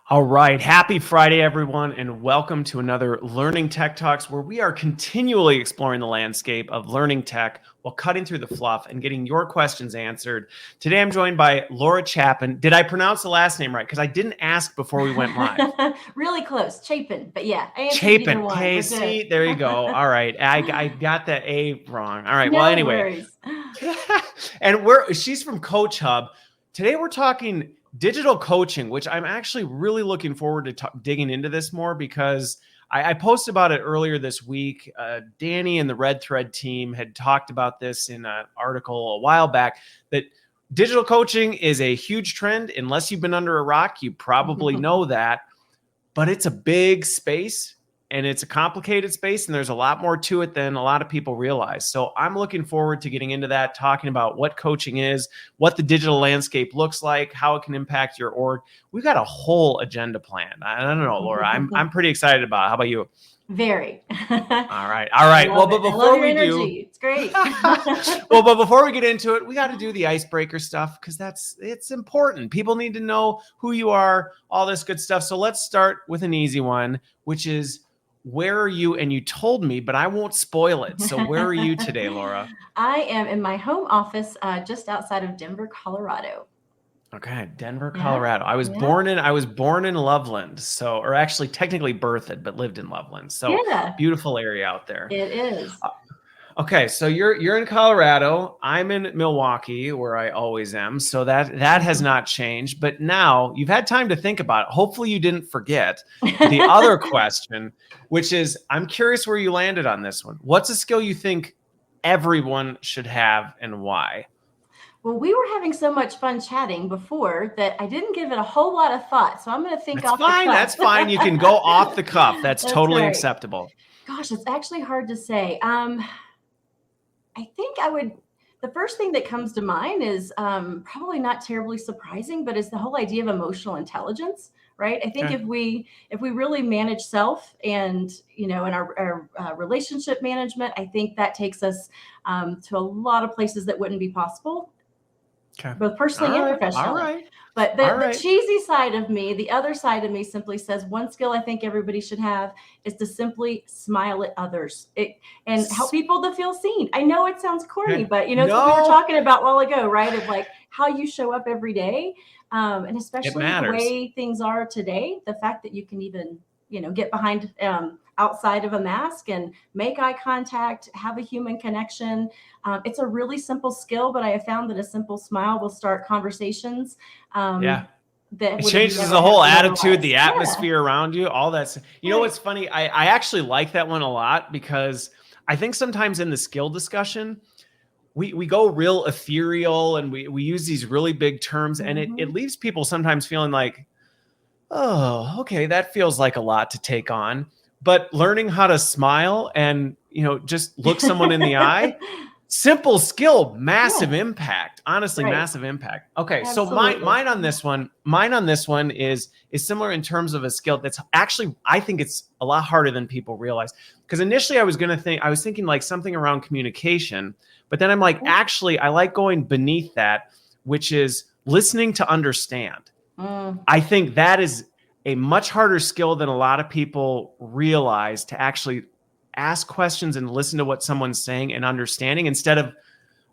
All right. Happy Friday, everyone, and welcome to another Learning Tech Talks, where we are continually exploring the landscape of learning tech while cutting through the fluff and getting your questions answered. Today, I'm joined by Laura Chapin. Did I pronounce the last name right? Because I didn't ask before we went live. Really close, Chapin, but yeah, I answered Chapin. either one. Okay, We're see, good. there you go. All right. I got that A wrong. All right. No Well, anyway. worries. And she's from Coach Hub. Today, we're talking digital coaching, which I'm actually really looking forward to digging into this more because I posted about it earlier this week. Danny and the Red Thread team had talked about this in an article a while back, that digital coaching is a huge trend. Unless you've been under a rock, you probably know that, but it's a big space. And it's a complicated space, and there's a lot more to it than a lot of people realize. So I'm looking forward to getting into that, talking about what coaching is, what the digital landscape looks like, how it can impact your org. We've got a whole agenda plan. I don't know, Laura. I'm pretty excited about it. How about you? Very. All right. Well, but before we do, it's great. Well, but before we get into it, we got to do the icebreaker stuff because it's important. People need to know who you are, all this good stuff. So let's start with an easy one, which is, where are you? And you told me, but I won't spoil it. So where are you today, Laura? I am in my home office just outside of Denver, Colorado. Okay, Denver, Colorado. I was born in Loveland. So, or actually technically birthed, but lived in Loveland. So beautiful area out there. It is. Okay, so you're in Colorado. I'm in Milwaukee, where I always am. So that has not changed. But now you've had time to think about it. Hopefully you didn't forget the other question, which is, I'm curious where you landed on this one. What's a skill you think everyone should have and why? Well, we were having so much fun chatting before that I didn't give it a whole lot of thought. So I'm going to think off the cuff. That's fine. You can go off the cuff. That's totally right. acceptable. Gosh, it's actually hard to say. I think the first thing that comes to mind is probably not terribly surprising, but is the whole idea of emotional intelligence, right? I think if we really manage self and, in our relationship management, I think that takes us to a lot of places that wouldn't be possible, both personally and professionally. All right. But the cheesy side of me, the other side of me simply says one skill I think everybody should have is to simply smile at others and help people to feel seen. I know it sounds corny, but it's what we were talking about a while ago, right? Of like how you show up every day. And especially the way things are today, the fact that you can even, get behind outside of a mask and make eye contact, have a human connection. It's a really simple skill, but I have found that a simple smile will start conversations. It changes the whole attitude, the atmosphere around you, all that. You know what's funny? I actually like that one a lot because I think sometimes in the skill discussion, we go real ethereal and we use these really big terms, and it leaves people sometimes feeling like, oh, okay, that feels like a lot to take on. But learning how to smile and, just look someone in the eye, simple skill, massive impact. Honestly, massive impact. Okay, absolutely. So mine on this one is similar in terms of a skill that's actually, I think it's a lot harder than people realize. Because initially I was thinking like something around communication, but then I'm like, actually, I like going beneath that, which is listening to understand. I think that is a much harder skill than a lot of people realize, to actually ask questions and listen to what someone's saying and understanding, instead of,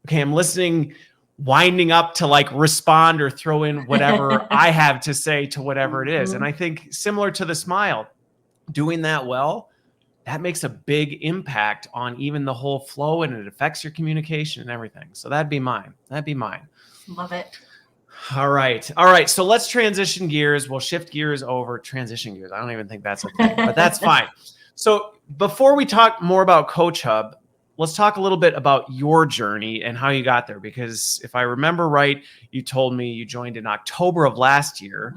okay, I'm listening, winding up to like respond or throw in whatever I have to say to whatever it is. And I think similar to the smile, doing that well, that makes a big impact on even the whole flow, and it affects your communication and everything. So that'd be mine. Love it. All right. So let's transition gears. We'll shift gears over. Transition gears. I don't even think that's a thing, but that's fine. So before we talk more about Coach Hub, let's talk a little bit about your journey and how you got there. Because if I remember right, you told me you joined in October of last year.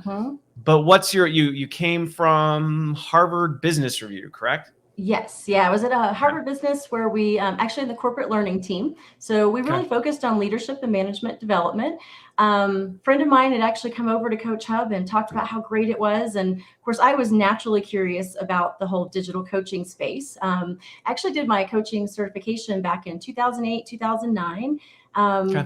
But what's you came from Harvard Business Review, correct? Yes. Yeah. I was at a Harvard Business where we actually in the corporate learning team. So we really focused on leadership and management development. Friend of mine had actually come over to Coach Hub and talked about how great it was. And of course, I was naturally curious about the whole digital coaching space. Actually did my coaching certification back in 2008, 2009.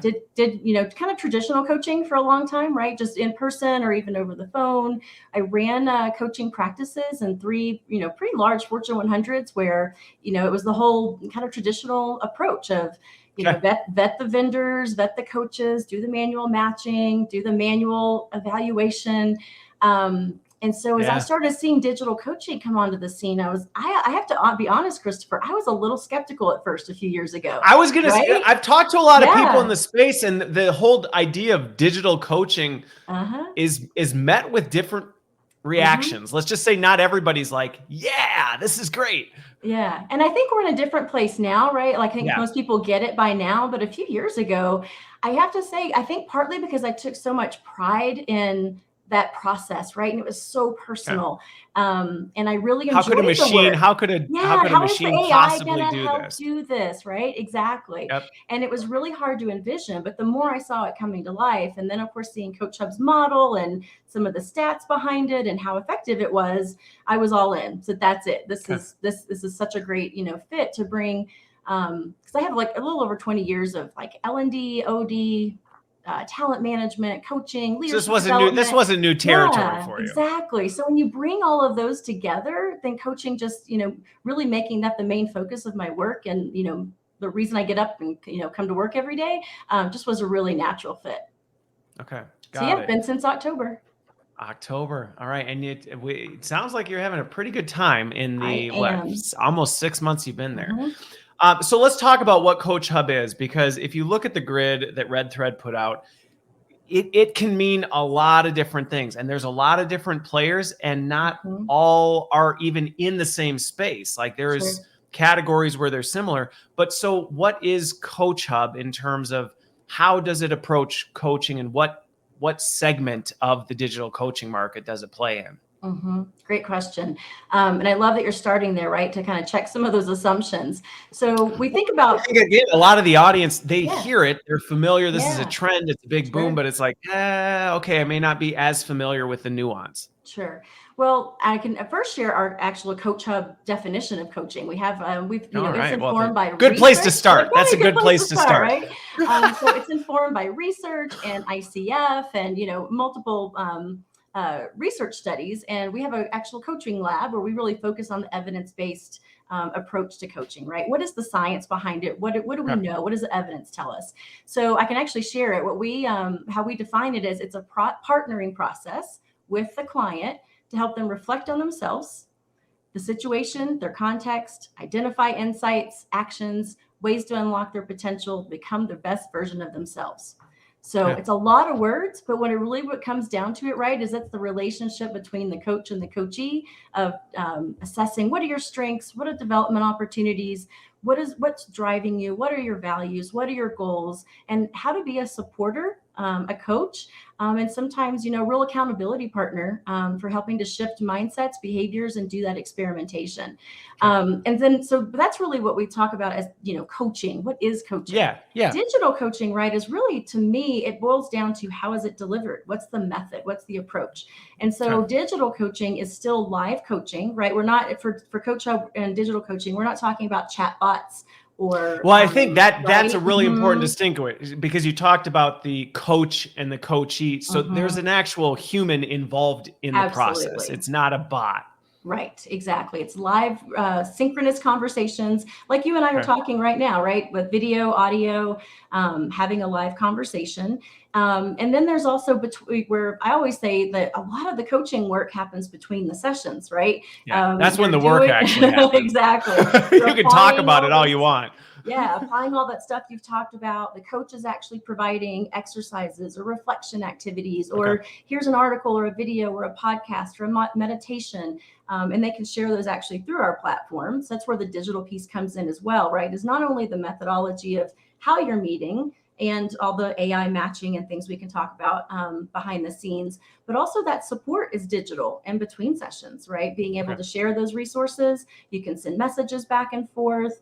Did kind of traditional coaching for a long time, right? Just in person or even over the phone. I ran coaching practices in 3, pretty large Fortune 100s where, it was the whole kind of traditional approach of, vet the vendors, vet the coaches, do the manual matching, do the manual evaluation. And so as I started seeing digital coaching come onto the scene, I have to be honest, Christopher, I was a little skeptical at first a few years ago. I was going to say, I've talked to a lot of people in the space, and the whole idea of digital coaching is met with different reactions. Let's just say not everybody's like, yeah, this is great. Yeah. And I think we're in a different place now, right? Like I think most people get it by now, but a few years ago, I have to say, I think partly because I took so much pride in that process, right? And it was so personal. And I really enjoyed how could a machine possibly do this, right? Exactly. And it was really hard to envision, but the more I saw it coming to life, and then of course seeing Coach Hub's model and some of the stats behind it and how effective it was, I was all in. So that's it. This is such a great, fit to bring, because I have like a little over 20 years of like L&D, OD, talent management, coaching, leadership. So this wasn't new territory for you. Exactly. So when you bring all of those together, then coaching just, really making that the main focus of my work and, the reason I get up and, come to work every day, just was a really natural fit. Okay. Got it. Been since October. All right. And it sounds like you're having a pretty good time in the almost 6 months you've been there. So let's talk about what Coach Hub is, because if you look at the grid that Red Thread put out, it can mean a lot of different things. And there's a lot of different players, and not all are even in the same space. Like there's categories where they're similar. But so what is Coach Hub in terms of how does it approach coaching, and what segment of the digital coaching market does it play in? Great question. And I love that you're starting there, right? To kind of check some of those assumptions. So we think about a lot of the audience, they hear it, they're familiar. This is a trend. It's a big boom, but it's like, okay, I may not be as familiar with the nuance. Sure. Well, I can first share our actual Coach Hub definition of coaching. We have, it's informed by good place to start. That's a good place to start. Right? So it's informed by research and ICF and, multiple research studies. And we have an actual coaching lab where we really focus on the evidence-based approach to coaching, right? What is the science behind it? What do we know? What does the evidence tell us? So I can actually share it. What we, how we define it is it's a partnering process with the client to help them reflect on themselves, the situation, their context, identify insights, actions, ways to unlock their potential, become the best version of themselves. So it's a lot of words, but what comes down to it, right, is it's the relationship between the coach and the coachee of assessing what are your strengths, what are development opportunities, what's driving you, what are your values, what are your goals, and how to be a supporter, a coach, and sometimes, real accountability partner for helping to shift mindsets, behaviors, and do that experimentation. And then, so that's really what we talk about as, coaching. What is coaching? Yeah. Digital coaching, right, is really, to me, it boils down to how is it delivered? What's the method? What's the approach? And so digital coaching is still live coaching, right? We're not, for Coach Hub and digital coaching, we're not talking about chatbots. I think that's a really important distinction, because you talked about the coach and the coachee. So there's an actual human involved in the process. It's not a bot. Right. Exactly. It's live, synchronous conversations like you and I are talking right now, right? With video, audio, having a live conversation. And then there's also where I always say that a lot of the coaching work happens between the sessions, right? That's when the work actually happens. Exactly. You can talk about it all you want. Applying all that stuff you've talked about. The coach is actually providing exercises or reflection activities, or here's an article or a video or a podcast or a meditation. And they can share those actually through our platforms. That's where the digital piece comes in as well, right? Is not only the methodology of how you're meeting and all the AI matching and things we can talk about behind the scenes. But also that support is digital in between sessions, right? Being able to share those resources. You can send messages back and forth.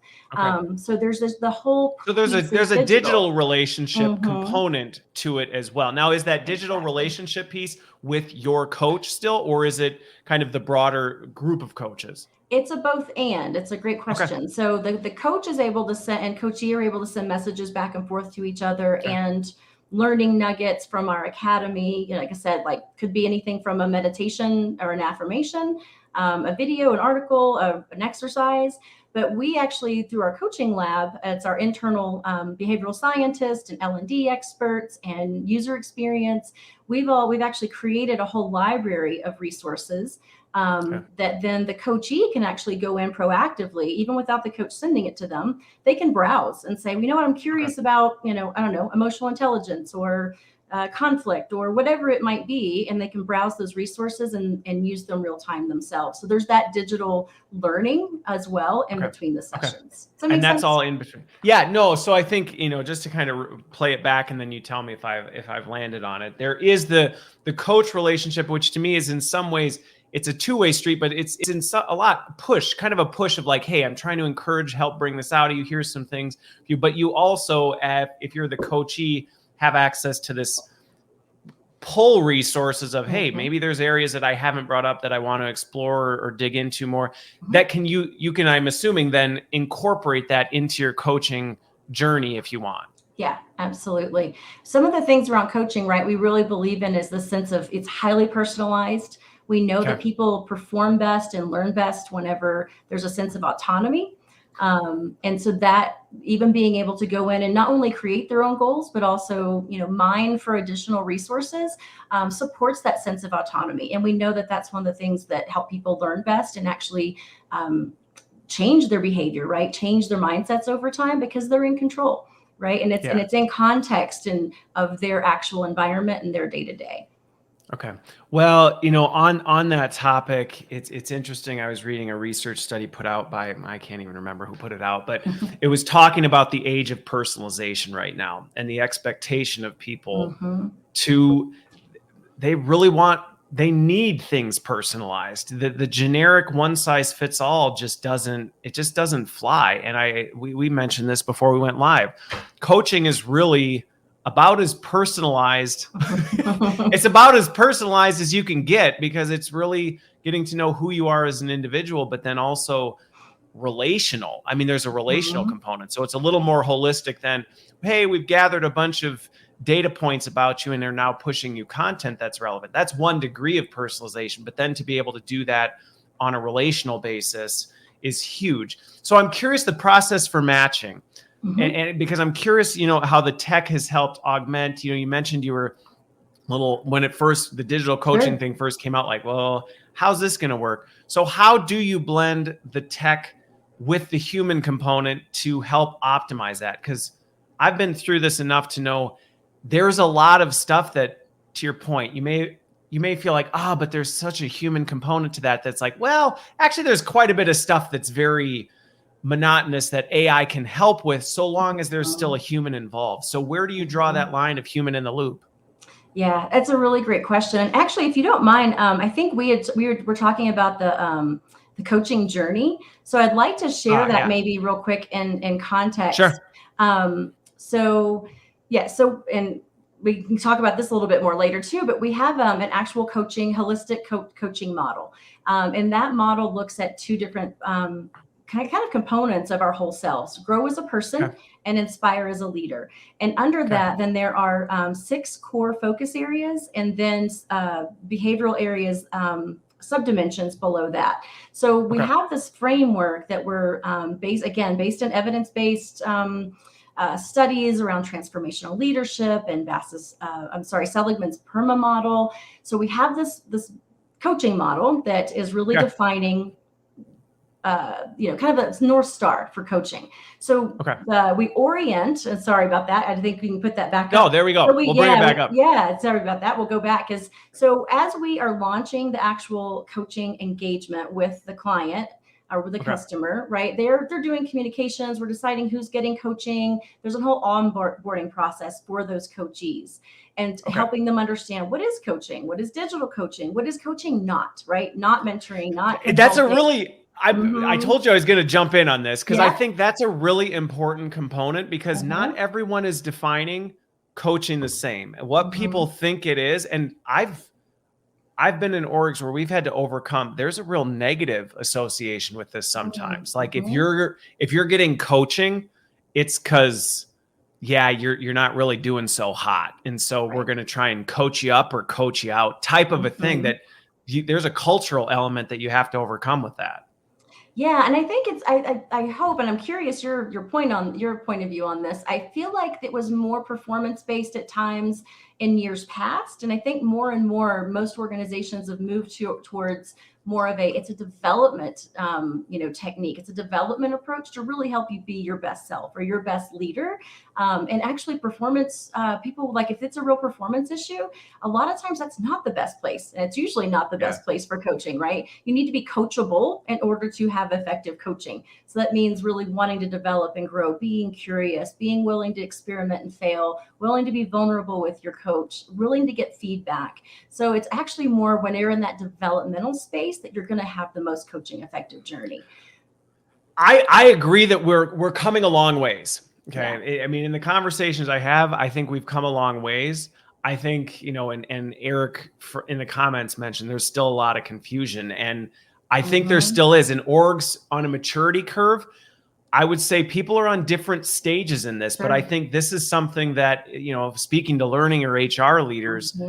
So there's the whole. So there's a digital relationship component to it as well. Now, is that digital relationship piece with your coach still, or is it kind of the broader group of coaches? It's a both and. It's a great question. So the coach is able to send, and coachee are able to send messages back and forth to each other, and learning nuggets from our academy. Like I said, like could be anything from a meditation or an affirmation, a video, an article, an exercise. But we actually, through our coaching lab, it's our internal behavioral scientists and L&D experts and user experience. We've actually created a whole library of resources that then the coachee can actually go in proactively, even without the coach sending it to them. They can browse and say, you know what, I'm curious about, I don't know, emotional intelligence or conflict or whatever it might be, and they can browse those resources and use them real time themselves. So there's that digital learning as well in between the sessions. And that's all in between. Yeah, no. So I think, just to kind of play it back, and then you tell me if I've landed on it. There is the coach relationship, which to me is in some ways it's a two-way street, but it's in a lot kind of a push of like, hey, I'm trying to encourage, help bring this out of you. Here's some things, but you also, if you're the coachee, have access to this pull resources of, hey, maybe there's areas that I haven't brought up that I want to explore or dig into more. That you can, I'm assuming, then incorporate that into your coaching journey if you want. Yeah, absolutely. Some of the things around coaching, right, we really believe in is the sense of it's highly personalized. We know that people perform best and learn best whenever there's a sense of autonomy. And so that even being able to go in and not only create their own goals, but also, mine for additional resources, supports that sense of autonomy. And we know that that's one of the things that help people learn best and actually change their behavior, right? Change their mindsets over time because they're in control, right? And it's in context and of their actual environment and their day to day. Okay. Well, on that topic, it's interesting. I was reading a research study put out by, I can't even remember who put it out, but it was talking about the age of personalization right now and the expectation of people they need things personalized. The generic one size fits all just doesn't fly. And we mentioned this before we went live. Coaching is really about as personalized. It's about as personalized as you can get, because it's really getting to know who you are as an individual, but then also relational. I mean, there's a relational component. So it's a little more holistic than, hey, we've gathered a bunch of data points about you and they're now pushing you content that's relevant. That's one degree of personalization, but then to be able to do that on a relational basis is huge. So I'm curious the process for matching. And because I'm curious, how the tech has helped augment, you mentioned you were when the digital coaching thing first came out, like, well, how's this going to work? So how do you blend the tech with the human component to help optimize that? Because I've been through this enough to know there's a lot of stuff that, to your point, you may feel like, but there's such a human component to that. That's like, well, actually there's quite a bit of stuff that's very monotonous that AI can help with, so long as there's still a human involved. So where do you draw that line of human in the loop? Yeah, that's a really great question. And actually, if you don't mind, I think we're talking about the coaching journey. So I'd like to share that maybe real quick in context. Sure. And we can talk about this a little bit more later too, but we have an actual holistic coaching model. And that model looks at two different kind of components of our whole selves: grow as a person and inspire as a leader. And under that, then there are 6 core focus areas, and then behavioral areas, subdimensions below that. So we have this framework that we're based in evidence-based studies around transformational leadership and Seligman's PERMA model. So we have this coaching model that is really defining kind of a North Star for coaching. So we orient, and sorry about that. I think we can put that back up. No, there we go. So we'll bring it back up. Yeah, sorry about that. We'll go back. So as we are launching the actual coaching engagement with the client, or the Okay. customer, right? They're doing communications. We're deciding who's getting coaching. There's a whole onboarding process for those coachees, and helping them understand what is coaching, what is digital coaching, what is coaching not, right? Not mentoring, not consulting. That's a really, I told you I was going to jump in on this because I think that's a really important component, because not everyone is defining coaching the same. What people think it is, and I've been in orgs where we've had to overcome, there's a real negative association with this sometimes. Like if you're getting coaching, it's because you're not really doing so hot. And so we're going to try and coach you up or coach you out type of a thing that there's a cultural element that you have to overcome with that. Yeah, and I think it's I hope, and I'm curious your point of view on this. I feel like it was more performance based at times in years past, and I think more and more most organizations have moved towards more of it's a development technique. It's a development approach to really help you be your best self or your best leader. And actually performance, people, like if it's a real performance issue, a lot of times that's not the best place. And it's usually not the best place for coaching, right? You need to be coachable in order to have effective coaching. So that means really wanting to develop and grow, being curious, being willing to experiment and fail, willing to be vulnerable with your coach, willing to get feedback. So it's actually more when you're in that developmental space that you're going to have the most coaching effective journey. I agree that we're coming a long ways. Okay. Yeah. I mean, in the conversations I have, I think we've come a long ways. I think, and Eric in the comments mentioned there's still a lot of confusion. And I think there still is. In orgs on a maturity curve, I would say people are on different stages in this, but I think this is something that, speaking to learning or HR leaders,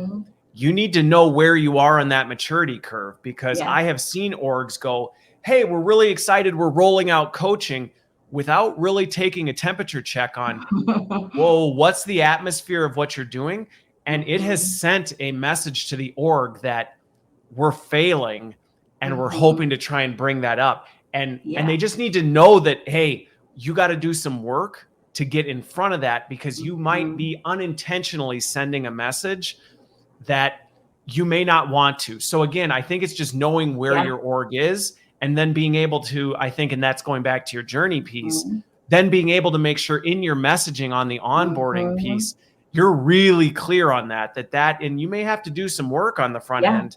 you need to know where you are on that maturity curve, because I have seen orgs go, hey, we're really excited, we're rolling out coaching, without really taking a temperature check on, whoa, what's the atmosphere of what you're doing? And it has sent a message to the org that we're failing and we're hoping to try and bring that up. And they just need to know that, hey, you got to do some work to get in front of that, because you might be unintentionally sending a message that you may not want to. So again, I think it's just knowing where your org is, and then being able to, I think, and that's going back to your journey piece, then being able to make sure in your messaging on the onboarding piece, you're really clear on that, and you may have to do some work on the front end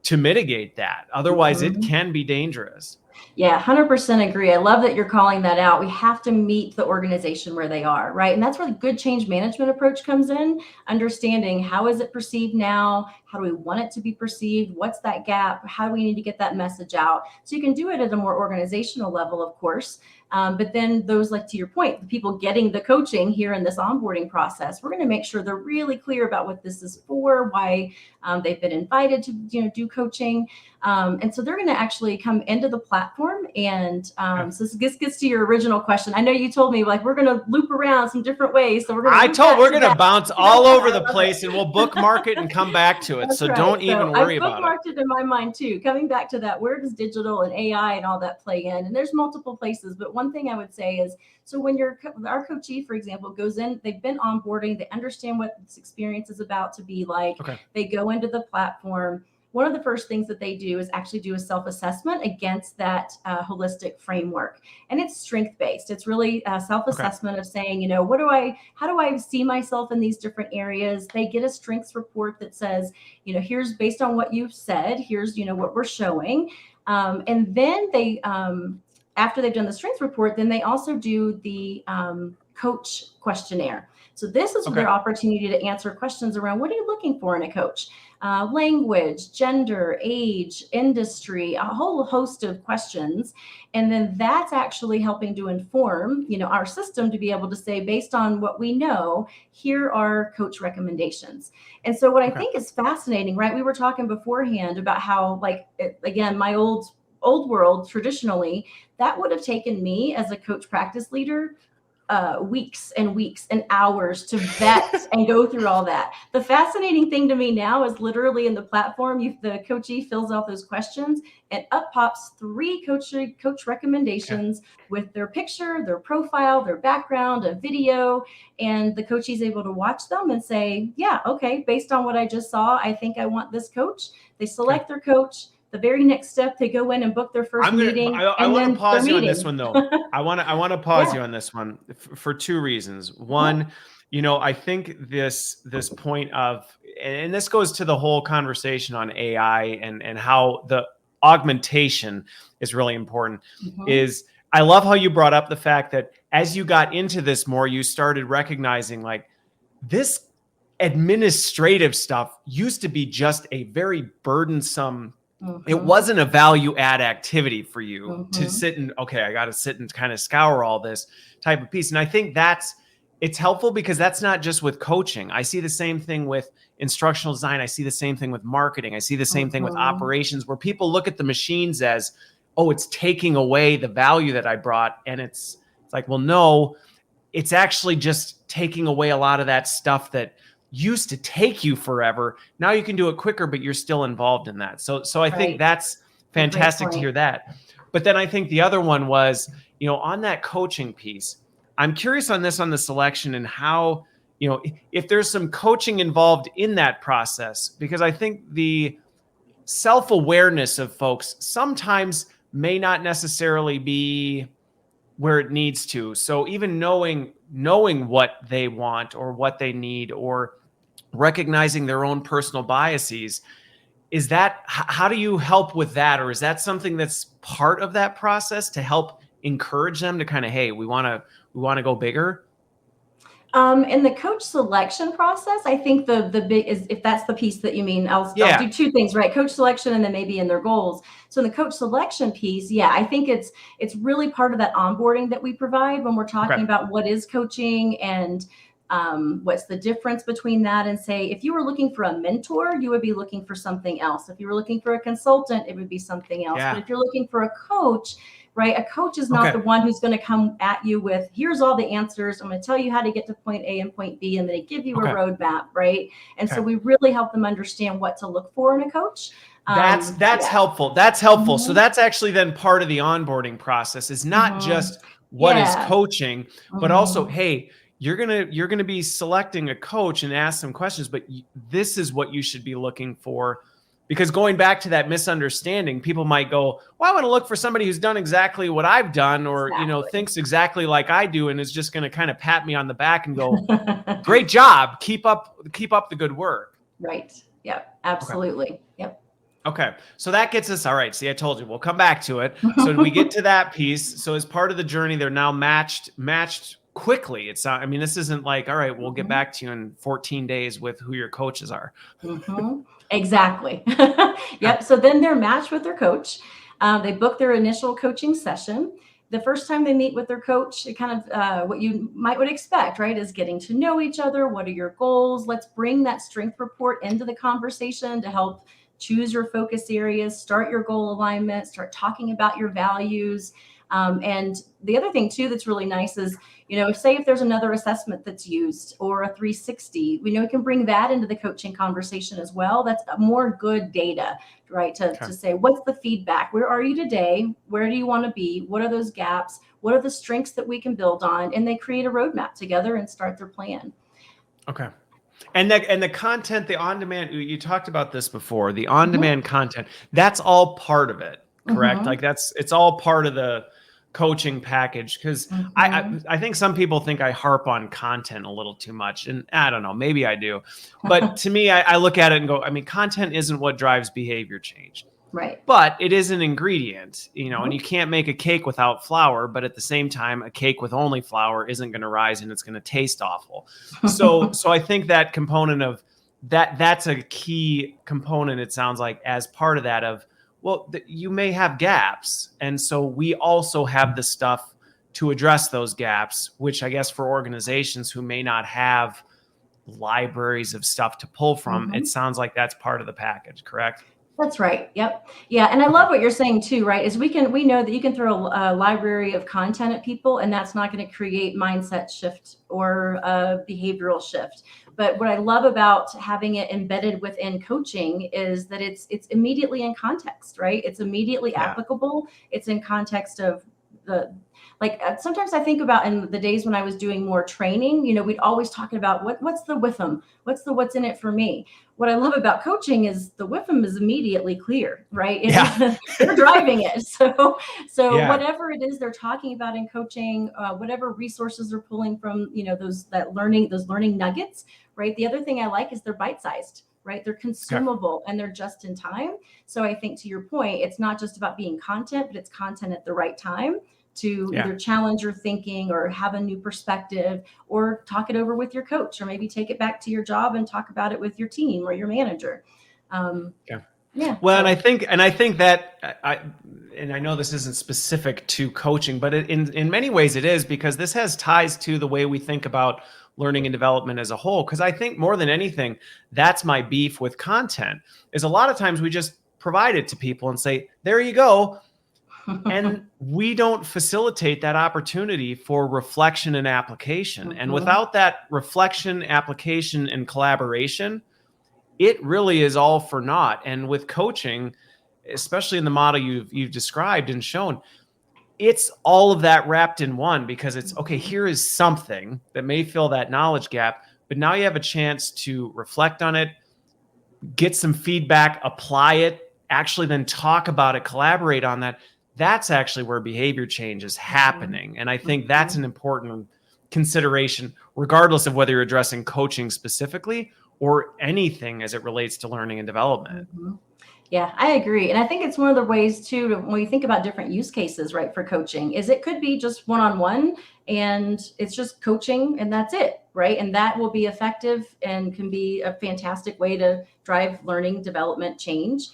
to mitigate that. Otherwise it can be dangerous. Yeah, 100% agree. I love that you're calling that out. We have to meet the organization where they are, right? And that's where the good change management approach comes in, understanding how is it perceived now? How do we want it to be perceived? What's that gap? How do we need to get that message out? So you can do it at a more organizational level, of course. But then those, like to your point, the people getting the coaching here in this onboarding process, we're going to make sure they're really clear about what this is for, why they've been invited to do coaching. And so they're going to actually come into the platform. And so this gets to your original question. I know you told me we're going to loop around some different ways. So we're going to bounce all over the place, and we'll bookmark it and come back to it. That's so right. don't even worry about it. I bookmarked it in my mind too. Coming back to that, where does digital and AI and all that play in? And there's multiple places, but one thing I would say is, so when our coachee, for example, goes in, they've been onboarding, they understand what this experience is about to be like. They go into the platform. One of the first things that they do is actually do a self-assessment against that holistic framework. And it's strength-based. It's really a self-assessment of saying, how do I see myself in these different areas? They get a strengths report that says, here's based on what you've said, here's, what we're showing. And then they, after they've done the strengths report, then they also do the coach questionnaire. So this is their opportunity to answer questions around, what are you looking for in a coach? Language, gender, age, industry, a whole host of questions. And then that's actually helping to inform, our system to be able to say, based on what we know, here are coach recommendations. And so what I think is fascinating, right? We were talking beforehand about how, again, my old world, traditionally, that would have taken me as a coach practice leader weeks and weeks and hours to vet and go through all that. The fascinating thing to me now is literally in the platform, the coachee fills out those questions and up pops 3 coach recommendations with their picture, their profile, their background, a video, and the coachee is able to watch them and say, based on what I just saw, I think I want this coach. They select their coach. the very next step, they go in and book their first meeting. I want to pause you on this one, though. I want to pause Yeah. you on this one for two reasons. One, you know, I think this point of, and this goes to the whole conversation on AI and how the augmentation is really important, is I love how you brought up the fact that as you got into this more, you started recognizing like this administrative stuff used to be just a very burdensome, it wasn't a value add activity for you to sit and, okay, I got to sit and kind of scour all this type of piece. And I think it's helpful because that's not just with coaching. I see the same thing with instructional design. I see the same thing with marketing. I see the same thing with operations, where people look at the machines as, oh, it's taking away the value that I brought. And it's like, well, no, it's actually just taking away a lot of that stuff that used to take you forever. Now you can do it quicker, but you're still involved in that. So I think that's fantastic to hear that. But then I think the other one was, you know, on that coaching piece, I'm curious on this, on the selection and how, you know, if there's some coaching involved in that process, because I think the self-awareness of folks sometimes may not necessarily be where it needs to. So even knowing what they want or what they need, or recognizing their own personal biases, is that, how do you help with that? Or is that something that's part of that process to help encourage them to kind of, hey, we want to go bigger? In the coach selection process, I think the big is, if that's the piece that you mean, I'll do two things, right? Coach selection and then maybe in their goals. So in the coach selection piece, I think it's really part of that onboarding that we provide when we're talking about what is coaching and what's the difference between that and, say, if you were looking for a mentor, you would be looking for something else. If you were looking for a consultant, it would be something else. But if you're looking for a coach, right? A coach is not the one who's going to come at you with, here's all the answers. I'm going to tell you how to get to point A and point B, and they give you a roadmap, right? And so we really help them understand what to look for in a coach. That's helpful. That's helpful. So that's actually then part of the onboarding process, is not just what is coaching, but also, hey, you're going to be selecting a coach and ask some questions, but this is what you should be looking for. Because going back to that misunderstanding, people might go, well, I want to look for somebody who's done exactly what I've done, or, you know, thinks exactly like I do, and is just going to kind of pat me on the back and go, great job. Keep up the good work. Right. Yep. Absolutely. Okay. Yep. Okay. So that gets us, all right. See, I told you, we'll come back to it. So we get to that piece. So as part of the journey, they're now matched quickly. It's not, I mean, this isn't like, all right, we'll get back to you in 14 days with who your coaches are. Exactly. Yep. So then they're matched with their coach. They book their initial coaching session. The first time they meet with their coach, it kind of what you would expect, right, is getting to know each other. What are your goals? Let's bring that strength report into the conversation to help choose your focus areas, start your goal alignment, start talking about your values. And the other thing too that's really nice is, you know, if there's another assessment that's used, or a 360, we can bring that into the coaching conversation as well. That's more good data, right? To say, what's the feedback? Where are you today? Where do you want to be? What are those gaps? What are the strengths that we can build on? And they create a roadmap together and start their plan. Okay. And the content, the on-demand, you talked about this before, the on-demand content, that's all part of it, correct? Like it's all part of the coaching package, because I think some people think I harp on content a little too much, and I don't know, maybe I do, but to me, I look at it and go, I mean, content isn't what drives behavior change, right? But it is an ingredient, you know, and you can't make a cake without flour, but at the same time, a cake with only flour isn't going to rise and it's going to taste awful. So I think that component of that's a key component, it sounds like, as part of that of, well, you may have gaps. And so we also have the stuff to address those gaps, which I guess for organizations who may not have libraries of stuff to pull from, it sounds like that's part of the package, correct? That's right. Yep. Yeah. And I love what you're saying too, right? Is we know that you can throw a library of content at people, and that's not going to create mindset shift or a behavioral shift. But what I love about having it embedded within coaching is that it's immediately in context, right? It's immediately applicable. It's in context of Like sometimes I think about in the days when I was doing more training, we'd always talk about what's the with them, what's in it for me. What I love about coaching is the with them is immediately clear, right? They're driving it. So whatever it is they're talking about in coaching, whatever resources they're pulling from, those learning nuggets, right? The other thing I like is they're bite-sized, right? They're consumable and they're just in time. So I think to your point, it's not just about being content, but it's content at the right time to either challenge your thinking or have a new perspective, or talk it over with your coach, or maybe take it back to your job and talk about it with your team or your manager. Well, and I think that I know this isn't specific to coaching, but in many ways it is, because this has ties to the way we think about learning and development as a whole. Because I think more than anything, that's my beef with content, is a lot of times we just provide it to people and say, there you go. And we don't facilitate that opportunity for reflection and application. And without that reflection, application, and collaboration, it really is all for naught. And with coaching, especially in the model you've described and shown, it's all of that wrapped in one, because it's okay, here is something that may fill that knowledge gap, but now you have a chance to reflect on it, get some feedback, apply it, actually then talk about it, collaborate on that. That's actually where behavior change is happening. And I think that's an important consideration, regardless of whether you're addressing coaching specifically or anything as it relates to learning and development. Yeah, I agree. And I think it's one of the ways too, when you think about different use cases, right, for coaching, is it could be just one-on-one and it's just coaching and that's it, right? And that will be effective and can be a fantastic way to drive learning, development, change.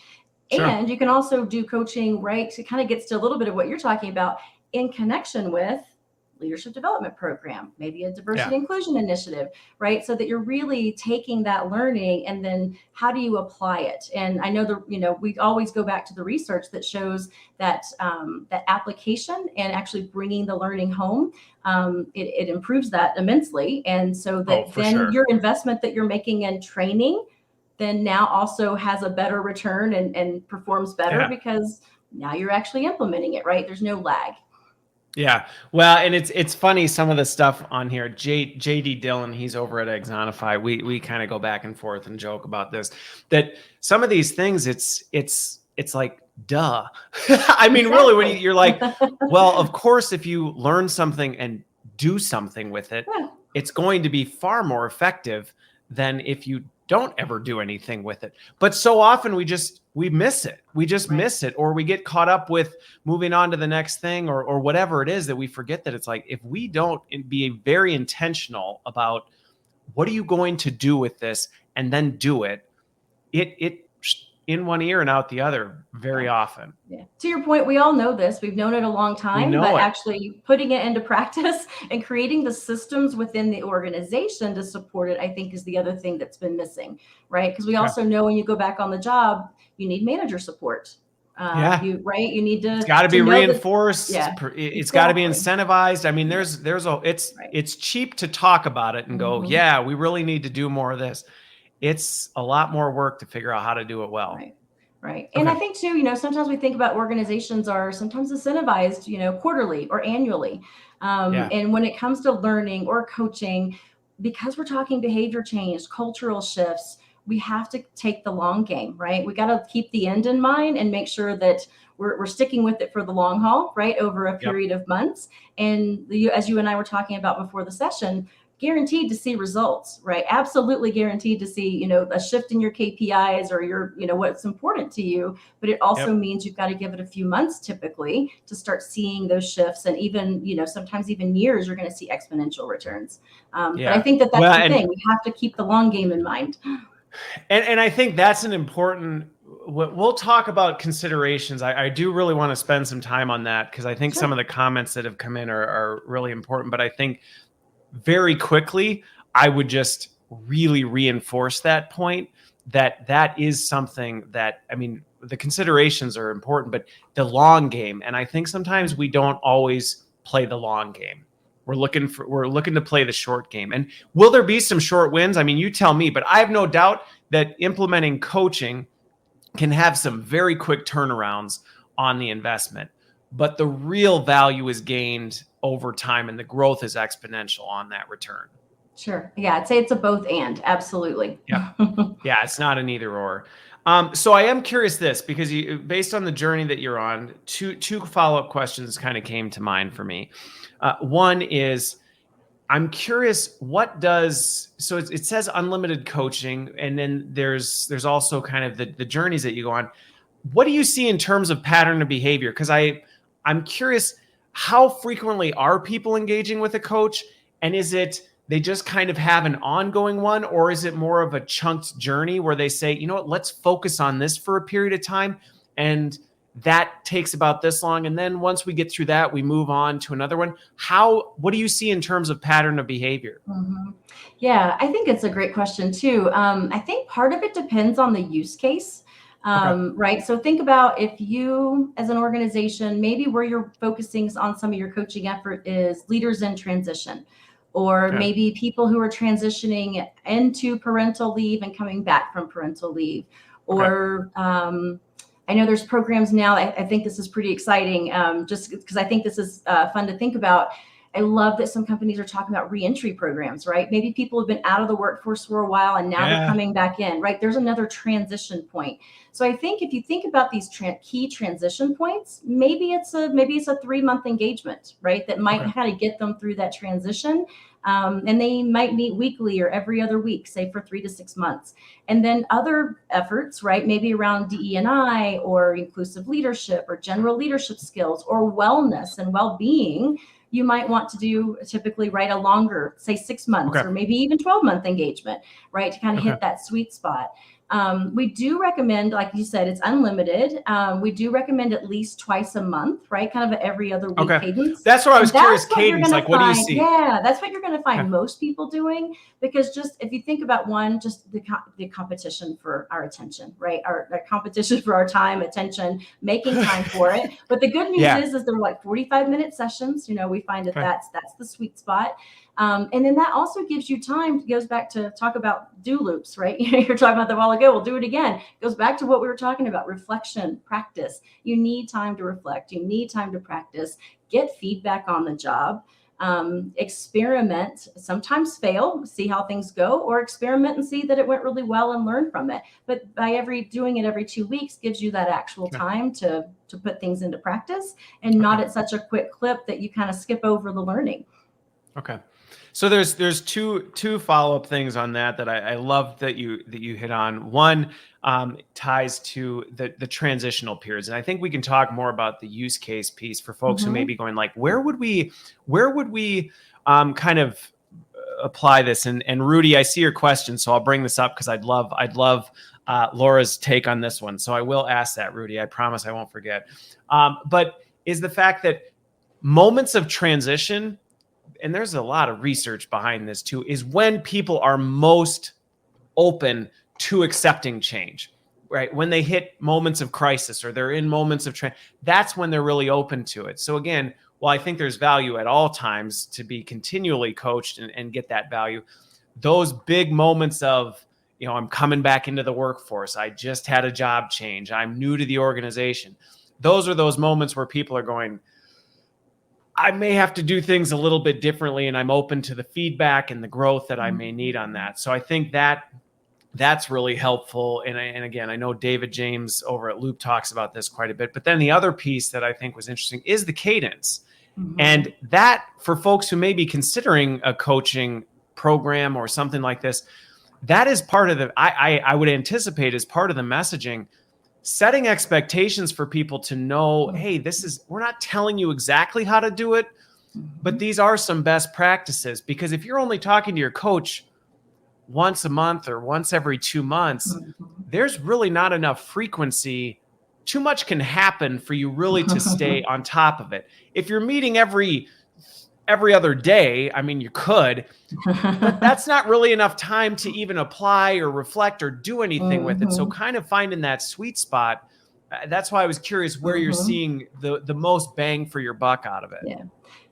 Sure. And you can also do coaching, right? It kind of gets to a little bit of what you're talking about in connection with leadership development program, maybe a diversity inclusion initiative, right? So that you're really taking that learning and then how do you apply it? And I know we always go back to the research that shows that that application and actually bringing the learning home, it improves that immensely. And so that your investment that you're making in training then now also has a better return and performs better because now you're actually implementing it, right? There's no lag. Yeah. Well, and it's funny, some of the stuff on here, JD Dillon, he's over at Exonify. We kind of go back and forth and joke about this, that some of these things, it's like, duh. I mean, really, when you're like, well, of course, if you learn something and do something with it, it's going to be far more effective than if you don't ever do anything with it. But so often we miss it. We just miss it, or we get caught up with moving on to the next thing or whatever it is, that we forget that it's like, if we don't be very intentional about what are you going to do with this and then do it, it in one ear and out the other very often. Yeah. To your point, we all know this. We've known it a long time, but actually putting it into practice and creating the systems within the organization to support it, I think, is the other thing that's been missing, right? Because we also know when you go back on the job, you need manager support. You need to. It's got to be reinforced. It's got to be incentivized. I mean, it's cheap to talk about it and go, yeah, we really need to do more of this. It's a lot more work to figure out how to do it well. Right. And I think too, sometimes we think about organizations are sometimes incentivized, quarterly or annually. And when it comes to learning or coaching, because we're talking behavior change, cultural shifts, we have to take the long game, right? We got to keep the end in mind and make sure that we're sticking with it for the long haul, right? Over a period of months. And as you and I were talking about before the session, guaranteed to see results, right? Absolutely guaranteed to see, a shift in your KPIs or your, what's important to you. But it also means you've got to give it a few months typically to start seeing those shifts. And even, sometimes even years, you're going to see exponential returns. But I think that's the thing. We have to keep the long game in mind. And I think that's an important, we'll talk about considerations. I do really want to spend some time on that, because I think some of the comments that have come in are really important. But I think very quickly, I would just really reinforce that point, that is something that, I mean, the considerations are important, but the long game. And I think sometimes we don't always play the long game. We're looking to play the short game. And will there be some short wins? I mean, you tell me, but I have no doubt that implementing coaching can have some very quick turnarounds on the investment. but the real value is gained over time and the growth is exponential on that return. Sure. Yeah, I'd say it's a both and. Absolutely. Yeah. Yeah, it's not an either or. So I am curious this, because based on the journey that you're on, two follow-up questions kind of came to mind for me. One is, I'm curious, so it says unlimited coaching, and then there's also kind of the journeys that you go on. What do you see in terms of pattern of behavior? Because I'm curious, how frequently are people engaging with a coach? And is it they just kind of have an ongoing one, or is it more of a chunked journey where they say, you know what, let's focus on this for a period of time, and that takes about this long, and then once we get through that, we move on to another one? What do you see in terms of pattern of behavior? Yeah, I think it's a great question too. I think part of it depends on the use case. Right. So think about, if you as an organization, maybe where you're focusing on some of your coaching effort is leaders in transition, or maybe people who are transitioning into parental leave and coming back from parental leave, or I know there's programs now. I think this is pretty exciting, just because I think this is fun to think about. I love that some companies are talking about reentry programs, right? Maybe people have been out of the workforce for a while and now they're coming back in, right? There's another transition point. So I think if you think about these key transition points, maybe it's a 3-month engagement, right? That might kind of get them through that transition. And they might meet weekly or every other week, say for 3 to 6 months. And then other efforts, right? Maybe around DE&I or inclusive leadership or general leadership skills or wellness and well-being, you might want to do typically a longer, say 6 months or maybe even 12-month engagement, right? To kind of hit that sweet spot. We do recommend, like you said, it's unlimited. We do recommend at least twice a month, right? Kind of an every other week cadence. That's what I was curious. Cadence, like what do you see? Yeah, that's what you're going to find most people doing, because just if you think about just the competition for our attention, right? Our competition for our time, attention, making time for it. But the good news is they're like 45-minute sessions. You know, we find that that's the sweet spot. And then that also gives you time, goes back to talk about do loops, right? You're talking about that a while ago. We'll do it again. Goes back to what we were talking about, reflection, practice. You need time to reflect. You need time to practice, get feedback on the job, experiment, sometimes fail, see how things go, or experiment and see that it went really well and learn from it. But by doing it every 2 weeks gives you that actual time to put things into practice, and not at such a quick clip that you kind of skip over the learning. Okay. So there's two follow-up things on that I love that you hit on. One ties to the transitional periods, and I think we can talk more about the use case piece for folks who may be going like, where would we kind of apply this? And Rudy, I see your question, so I'll bring this up because I'd love Laura's take on this one. So I will ask that, Rudy. I promise I won't forget. But is the fact that moments of transition, and there's a lot of research behind this too, is when people are most open to accepting change, right? When they hit moments of crisis or they're in moments of that's when they're really open to it. So again, while I think there's value at all times to be continually coached and get that value, those big moments of, you know, I'm coming back into the workforce, I just had a job change, I'm new to the organization. Those are those moments where people are going, I may have to do things a little bit differently, and I'm open to the feedback and the growth that I may need on that. So I think that's really helpful. And again, I know David James over at Loop talks about this quite a bit. But then the other piece that I think was interesting is the cadence. And that, for folks who may be considering a coaching program or something like this, that is part of I would anticipate as part of the messaging, setting expectations for people to know, hey, we're not telling you exactly how to do it, but these are some best practices. Because if you're only talking to your coach once a month or once every 2 months, there's really not enough frequency. Too much can happen for you really to stay on top of it. If you're meeting every other day, I mean, you could, but that's not really enough time to even apply or reflect or do anything with it. So kind of finding that sweet spot, that's why I was curious where you're seeing the most bang for your buck out of it.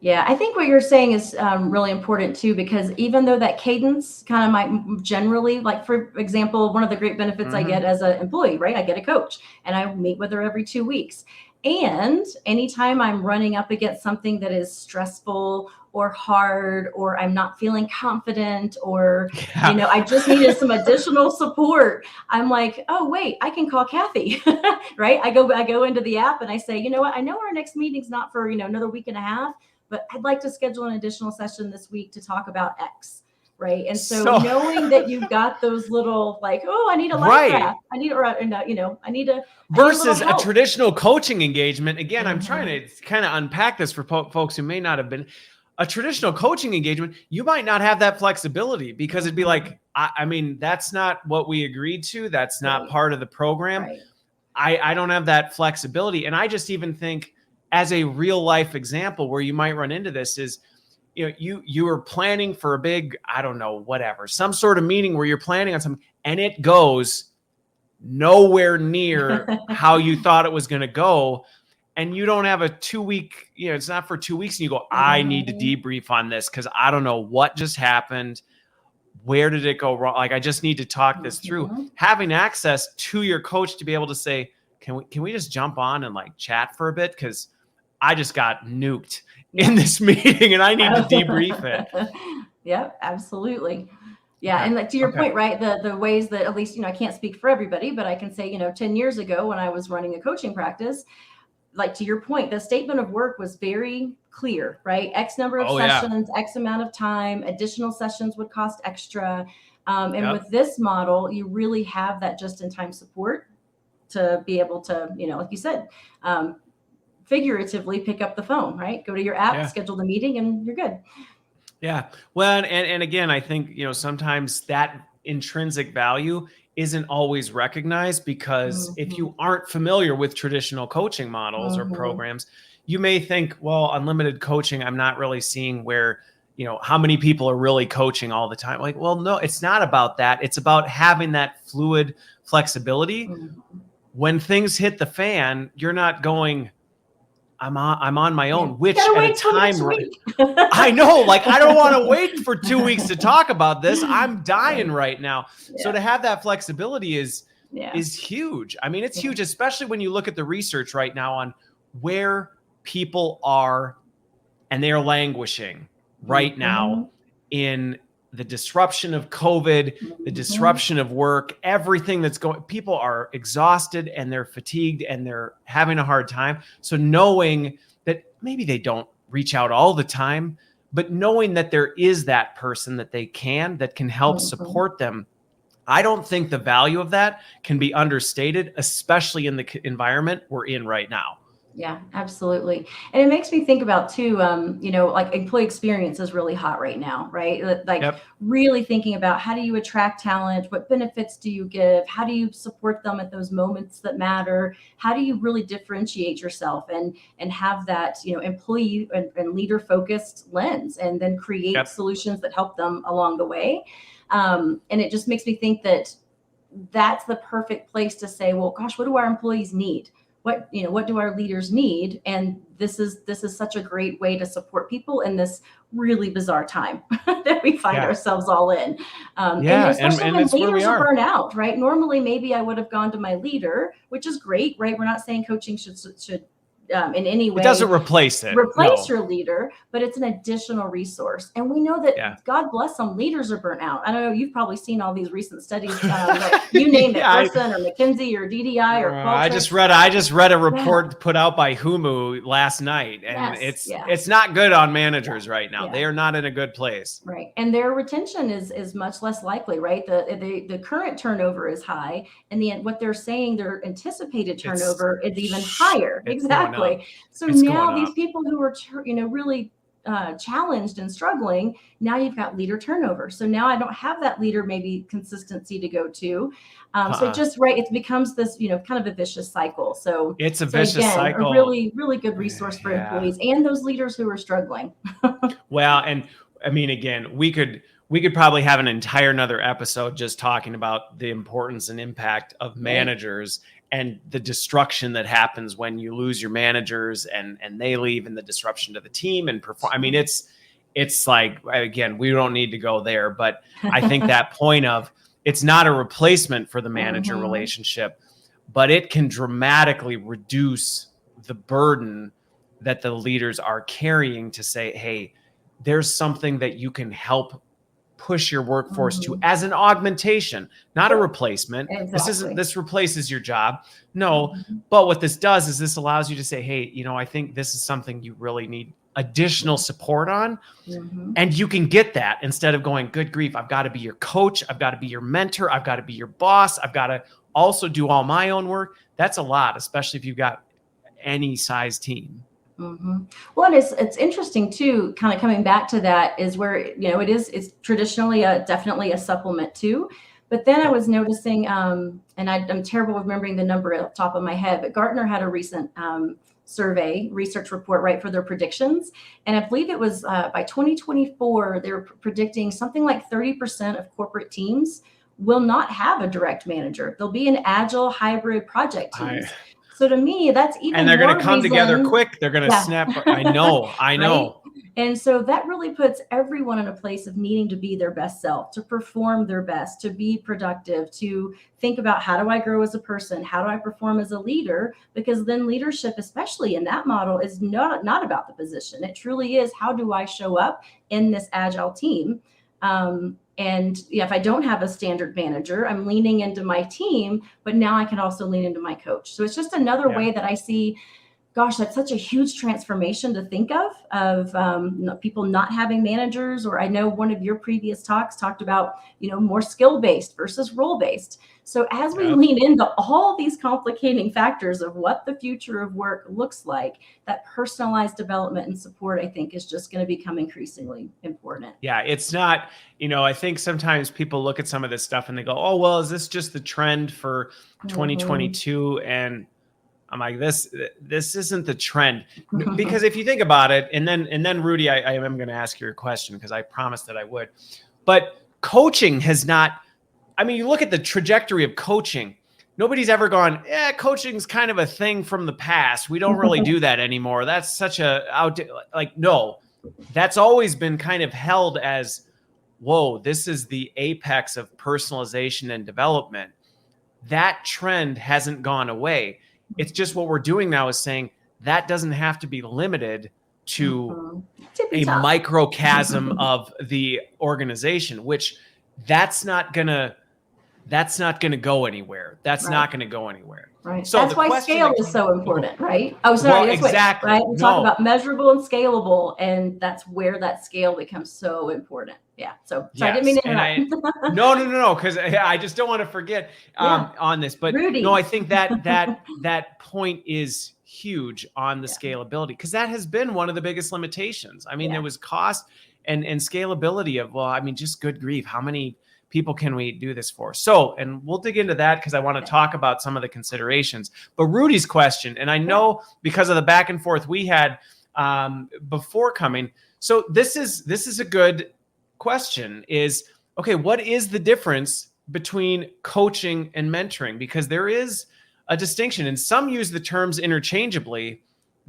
Yeah, I think what you're saying is really important too, because even though that cadence kind of might generally, like for example, one of the great benefits I get as an employee, right? I get a coach and I meet with her every 2 weeks. And anytime I'm running up against something that is stressful or hard, or I'm not feeling confident, or, I just needed some additional support, I'm like, oh, wait, I can call Kathy, right? I go into the app and I say, you know what? I know our next meeting's not for, another week and a half, but I'd like to schedule an additional session this week to talk about X. Right. And so knowing that you've got those little like, oh, I need a life raft. I need, I need a versus a traditional coaching engagement. Again, I'm trying to kind of unpack this for folks who may not have been. A traditional coaching engagement, you might not have that flexibility because it'd be like, I mean, that's not what we agreed to. That's not part of the program. Right. I don't have that flexibility. And I just even think as a real life example where you might run into this is, you are planning for a big, I don't know, whatever, some sort of meeting where you're planning on something and it goes nowhere near how you thought it was going to go. And you don't have a 2 week, it's not for 2 weeks. And you go, I need to debrief on this because I don't know what just happened. Where did it go wrong? Like, I just need to talk this through. Having access to your coach to be able to say, can we just jump on and like chat for a bit? Because I just got nuked in this meeting and I need to debrief it. Yeah, absolutely. Yeah. And to your point, right, the ways that at least, I can't speak for everybody, but I can say, 10 years ago when I was running a coaching practice, like to your point, the statement of work was very clear, right? X number of sessions, X amount of time, additional sessions would cost extra. And with this model, you really have that just-in-time support to be able to, like you said, figuratively pick up the phone, right? Go to your app, schedule the meeting, and you're good. Yeah. Well, and again, I think, sometimes that intrinsic value isn't always recognized because if you aren't familiar with traditional coaching models or programs, you may think, well, unlimited coaching, I'm not really seeing where, how many people are really coaching all the time. Like, well, no, it's not about that. It's about having that fluid flexibility. When things hit the fan, you're not going, I'm on my own, which at a time, I know, like, I don't want to wait for 2 weeks to talk about this. I'm dying right now. So to have that flexibility is huge. I mean, it's huge, especially when you look at the research right now on where people are and they are languishing right now in the disruption of COVID, the disruption of work, everything that's going, people are exhausted and they're fatigued and they're having a hard time. So knowing that maybe they don't reach out all the time, but knowing that there is that person that can help support them. I don't think the value of that can be understated, especially in the environment we're in right now. Yeah, absolutely. And it makes me think about too, like employee experience is really hot right now, right? Like really thinking about how do you attract talent? What benefits do you give? How do you support them at those moments that matter? How do you really differentiate yourself and have that, employee and leader focused lens and then create solutions that help them along the way? And it just makes me think that that's the perfect place to say, well, gosh, what do our employees need? What do our leaders need? And this is such a great way to support people in this really bizarre time that we find ourselves all in. And especially when leaders are burnt out, right? Normally, maybe I would have gone to my leader, which is great, right? We're not saying coaching should in any way. It doesn't replace your leader, but it's an additional resource. And we know that God bless them, leaders are burnt out. I don't know, you've probably seen all these recent studies, like you name it, Person or McKinsey or DDI or Qualtrics. I just read a report put out by Humu last night, and it's not good on managers right now. They are not in a good place. Right. And their retention is much less likely, right? The current turnover is high, and what they're saying their anticipated turnover is even higher. Exactly. So now these people who are, really challenged and struggling, now you've got leader turnover. So now I don't have that leader, maybe consistency to go to. So just it becomes this, kind of a vicious cycle. So it's a vicious cycle. A really, really good resource for employees and those leaders who are struggling. Well, and I mean, again, we could probably have an entire another episode just talking about the importance and impact of managers and the destruction that happens when you lose your managers and they leave, and the disruption to the team and perform. I mean, it's like, again, we don't need to go there, but I think that point of it's not a replacement for the manager relationship, but it can dramatically reduce the burden that the leaders are carrying to say, hey, there's something that you can help push your workforce to as an augmentation, not a replacement. Exactly. This replaces your job. No, but what this does is this allows you to say, hey, I think this is something you really need additional support on. And you can get that instead of going, good grief, I've got to be your coach. I've got to be your mentor. I've got to be your boss. I've got to also do all my own work. That's a lot, especially if you've got any size team. Well, and it's interesting too, kind of coming back to that is where, it's traditionally definitely a supplement too. But then I was noticing, and I'm terrible with remembering the number at the top of my head, but Gartner had a recent survey research report, right, for their predictions. And I believe it was by 2024, they were predicting something like 30% of corporate teams will not have a direct manager. They'll be an agile hybrid project teams. So to me, that's even and they're going to come reason, together quick. They're going to snap. I know. Right? And so that really puts everyone in a place of needing to be their best self, to perform their best, to be productive, to think about how do I grow as a person? How do I perform as a leader? Because then leadership, especially in that model, is not about the position. It truly is, how do I show up in this agile team? And if I don't have a standard manager, I'm leaning into my team, but now I can also lean into my coach. So it's just another way that I see, gosh, that's such a huge transformation to think of people not having managers. Or I know one of your previous talks talked about, more skill-based versus role-based. So as we lean into all these complicating factors of what the future of work looks like, that personalized development and support, I think, is just going to become increasingly important. Yeah, it's not, I think sometimes people look at some of this stuff and they go, oh, well, is this just the trend for 2022? And I'm like, this isn't the trend. Because if you think about it, and then Rudy, I am going to ask you a question because I promised that I would. But coaching has not, you look at the trajectory of coaching. Nobody's ever gone, coaching's kind of a thing from the past. We don't really do that anymore. That's such no, that's always been kind of held as, whoa, this is the apex of personalization and development. That trend hasn't gone away. It's just what we're doing now is saying that doesn't have to be limited to a microcosm of the organization, which that's not gonna go anywhere. That's not gonna go anywhere. Right. So that's why scale is so important, right? Oh, sorry. Well, exactly. Right. We talk about measurable and scalable, and that's where that scale becomes so important. Yeah. So I didn't mean to interrupt. No. Because I just don't want to forget on this. But Rudy. No, I think that point is huge on the scalability, because that has been one of the biggest limitations. There was cost and scalability of, just good grief, how many people can we do this for? So, and we'll dig into that because I want to talk about some of the considerations. But Rudy's question, and I know because of the back and forth we had before coming. So this is a good question is, okay, what is the difference between coaching and mentoring? Because there is a distinction, and some use the terms interchangeably,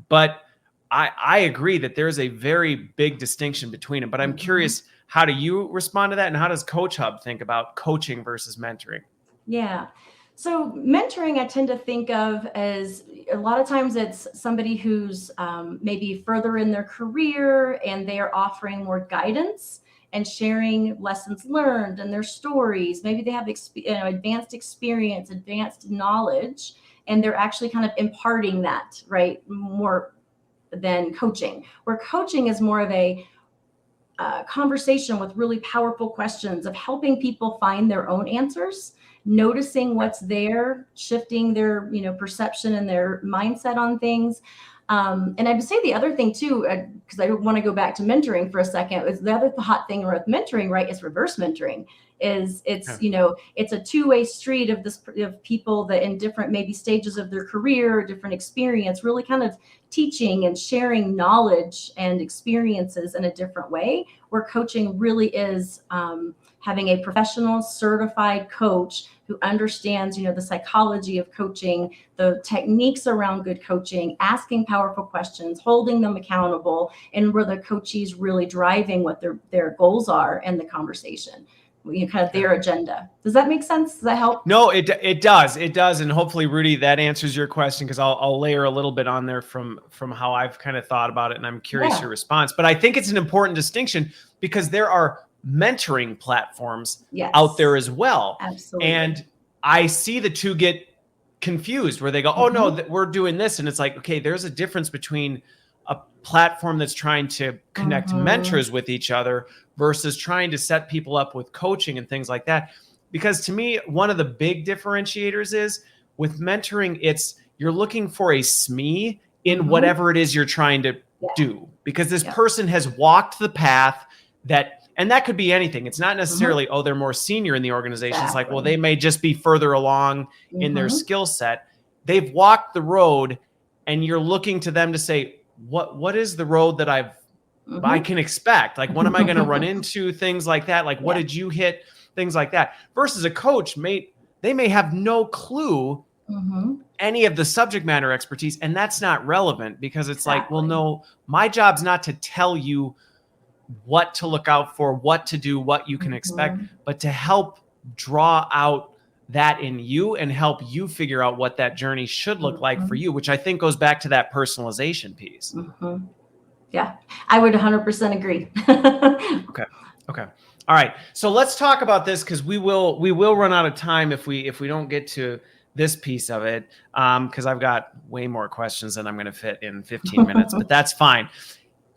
but I agree that there is a very big distinction between them. But I'm curious, how do you respond to that? And how does Coach Hub think about coaching versus mentoring? Yeah. So mentoring, I tend to think of as a lot of times it's somebody who's maybe further in their career and they are offering more guidance and sharing lessons learned and their stories. Maybe they have advanced experience, advanced knowledge, and they're actually kind of imparting that, right? More than coaching, where coaching is more of a conversation with really powerful questions of helping people find their own answers, noticing what's there, shifting their perception and their mindset on things. And I would say the other thing too, because I want to go back to mentoring for a second, is the other hot thing with mentoring, right, is reverse mentoring. It's a two-way street of people that in different maybe stages of their career, different experience, really kind of teaching and sharing knowledge and experiences in a different way, where coaching really is having a professional certified coach who understands, the psychology of coaching, the techniques around good coaching, asking powerful questions, holding them accountable, and where the coachees really driving what their goals are in the conversation. kind of their agenda. Does that make sense? Does that help? No, it does. It does. And hopefully, Rudy, that answers your question, because I'll layer a little bit on there from how I've kind of thought about it. And I'm curious your response. But I think it's an important distinction, because there are mentoring platforms out there as well. Absolutely. And I see the two get confused, where they go, oh, no, we're doing this. And it's like, okay, there's a difference between a platform that's trying to connect mentors with each other versus trying to set people up with coaching and things like that. Because to me, one of the big differentiators is with mentoring, you're looking for a SME in whatever it is you're trying to do, because this person has walked the path and that could be anything. It's not necessarily, oh, they're more senior in the organization. It's like, well, they may just be further along in their skill set. They've walked the road, and you're looking to them to say, what is the road that I can expect? Like, what am I going to run into? Things like that. Like, what did you hit? Things like that. Versus a coach, they may have no clue any of the subject matter expertise, and that's not relevant, because it's like, well, no, my job's not to tell you what to look out for, what to do, what you can expect, but to help draw out that in you and help you figure out what that journey should look like for you, which I think goes back to that personalization piece. Yeah, I would 100% agree. Okay. All right. So let's talk about this, because we will run out of time if we don't get to this piece of it, because I've got way more questions than I'm going to fit in 15 minutes, but that's fine.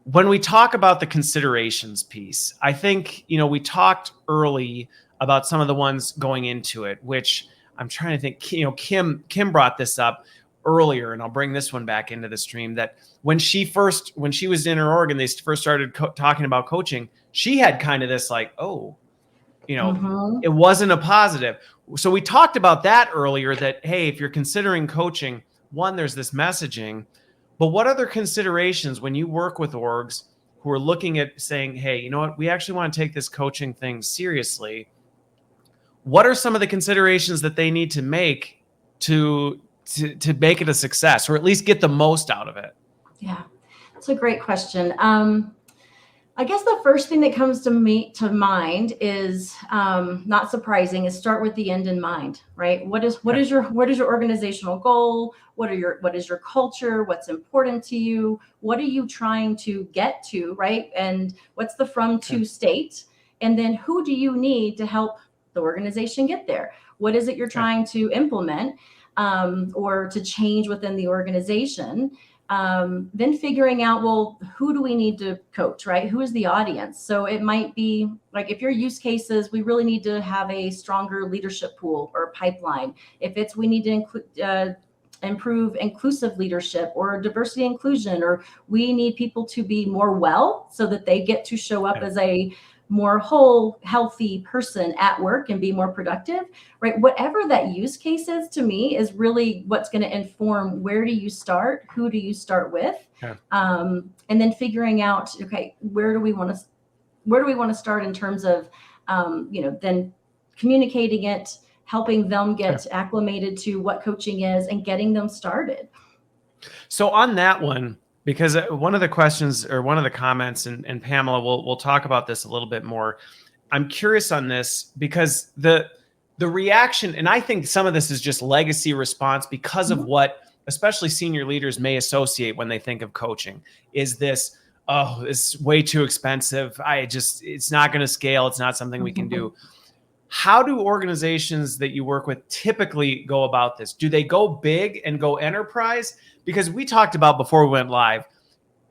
When we talk about the considerations piece, I think, we talked early about some of the ones going into it, which I'm trying to think, Kim brought this up earlier, and I'll bring this one back into the stream, that when she was in her org and they first started talking about coaching, she had kind of this like, oh, it wasn't a positive. So we talked about that earlier, that, hey, if you're considering coaching, one, there's this messaging, but what other considerations when you work with orgs who are looking at saying, hey, you know what, we actually want to take this coaching thing seriously. What are some of the considerations that they need to make to make it a success, or at least get the most out of it? Yeah, that's a great question. I guess the first thing that comes to mind is, not surprising, is start with the end in mind, right? What is your organizational goal? What is your culture? What's important to you? What are you trying to get to, right? And what's the from to state? And then who do you need to help the organization get there? What is it you're trying to implement or to change within the organization? Then figuring out, well, who do we need to coach, right? Who is the audience? So it might be like, if your use cases, we really need to have a stronger leadership pool or pipeline. If it's, we need to improve inclusive leadership or diversity inclusion, or we need people to be more well so that they get to show up as a more whole, healthy person at work and be more productive, right? Whatever that use case is, to me, is really what's going to inform, where do you start? Who do you start with? And then figuring out, okay, where do we want to start in terms of, then communicating it, helping them get acclimated to what coaching is, and getting them started. So on that one, because one of the questions or one of the comments, and Pamela, we'll talk about this a little bit more. I'm curious on this because the reaction, and I think some of this is just legacy response because of what especially senior leaders may associate when they think of coaching, is this, oh, it's way too expensive. It's not going to scale. It's not something we can do. How do organizations that you work with typically go about this? Do they go big and go enterprise? Because we talked about before we went live,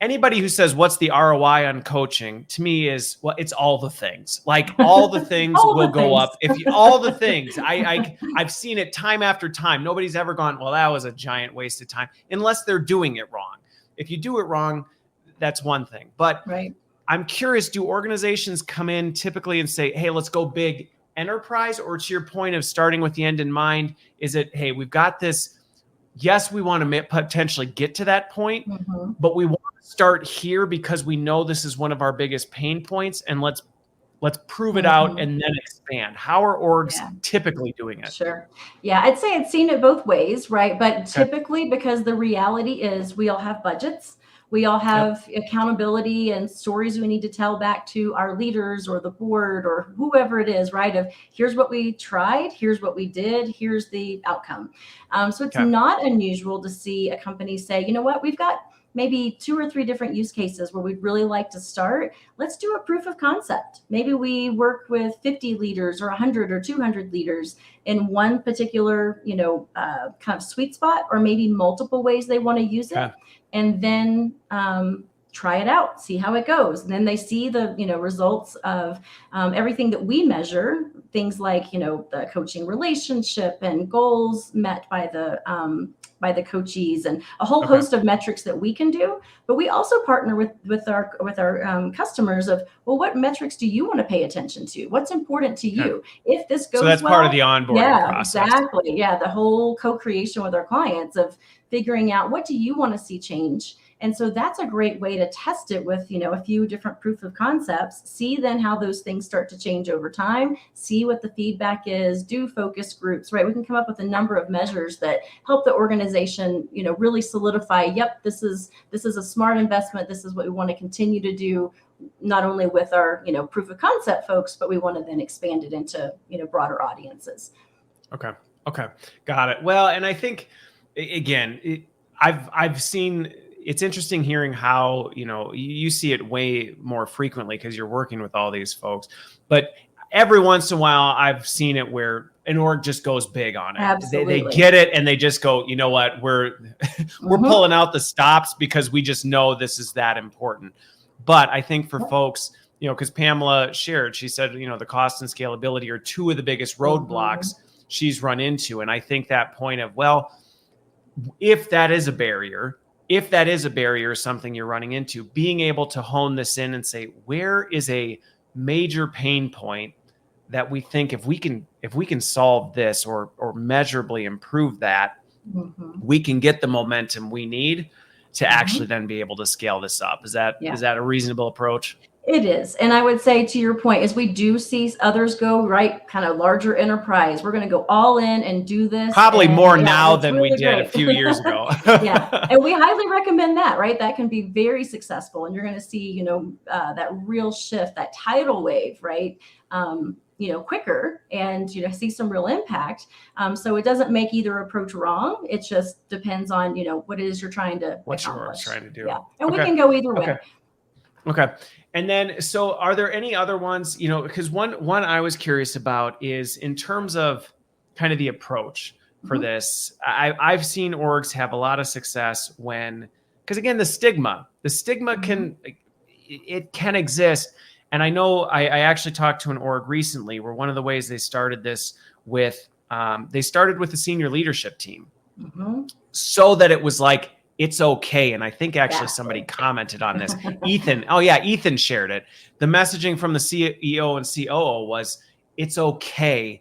anybody who says, what's the ROI on coaching, to me is, well, it's all the things. Like all the things will go up. All the things. I've seen it time after time. Nobody's ever gone, well, that was a giant waste of time, unless they're doing it wrong. If you do it wrong, that's one thing. But I'm curious, do organizations come in typically and say, hey, let's go big enterprise? Or to your point of starting with the end in mind, is it, hey, we've got this, yes, we want to potentially get to that point, but we want to start here because we know this is one of our biggest pain points, and let's prove it out and then expand. How are orgs typically doing it? Sure. Yeah, I'd say I'd seen it both ways, right? But typically, because the reality is we all have budgets, We all have accountability and stories we need to tell back to our leaders or the board or whoever it is, right? Of here's what we tried, here's what we did, here's the outcome. So it's not unusual to see a company say, you know what, we've got maybe 2 or 3 different use cases where we'd really like to start. Let's do a proof of concept. Maybe we work with 50 leaders or 100 or 200 leaders in one particular, kind of sweet spot, or maybe multiple ways they want to use it. And then try it out, see how it goes. And then they see the, results of everything that we measure, things like, the coaching relationship and goals met by the coachees, and a whole host of metrics that we can do. But we also partner with our customers of, well, what metrics do you want to pay attention to? What's important to you? If this goes so that's part of the onboarding process. Exactly. Yeah. The whole co-creation with our clients of figuring out, what do you want to see change? And so that's a great way to test it with, a few different proof of concepts, see then how those things start to change over time, see what the feedback is, do focus groups, right? We can come up with a number of measures that help the organization, really solidify, yep, this is a smart investment. This is what we want to continue to do, not only with our, proof of concept folks, but we want to then expand it into, broader audiences. Okay. Got it. Well, and I think, again, I've seen, it's interesting hearing how, you see it way more frequently because you're working with all these folks, but every once in a while I've seen it where an org just goes big on it. Absolutely. They get it and they just go, you know what, we're pulling out the stops because we just know this is that important. But I think for folks, because Pamela shared, she said, the cost and scalability are 2 of the biggest roadblocks she's run into. And I think that point of, well, if that is a barrier, something you're running into, being able to hone this in and say, where is a major pain point that we think if we can solve this or measurably improve that, we can get the momentum we need to actually then be able to scale this up. Is that a reasonable approach? It is. And I would say, to your point, as we do see others go, right, kind of larger enterprise, we're going to go all in and do this. Probably more now than we did a few years ago. And we highly recommend that, right? That can be very successful. And you're going to see, that real shift, that tidal wave, right? Quicker, and, see some real impact. So it doesn't make either approach wrong. It just depends on, what it is you're trying to accomplish. Trying to do. Yeah. And we can go either way. Okay. And then, so are there any other ones, because one I was curious about is in terms of kind of the approach for this. I've seen orgs have a lot of success because again, the stigma can exist. And I know I actually talked to an org recently where one of the ways they started this with, they started with the senior leadership team so that it was like, it's okay. And I think actually somebody commented on this. Ethan shared it. The messaging from the CEO and COO was, it's okay.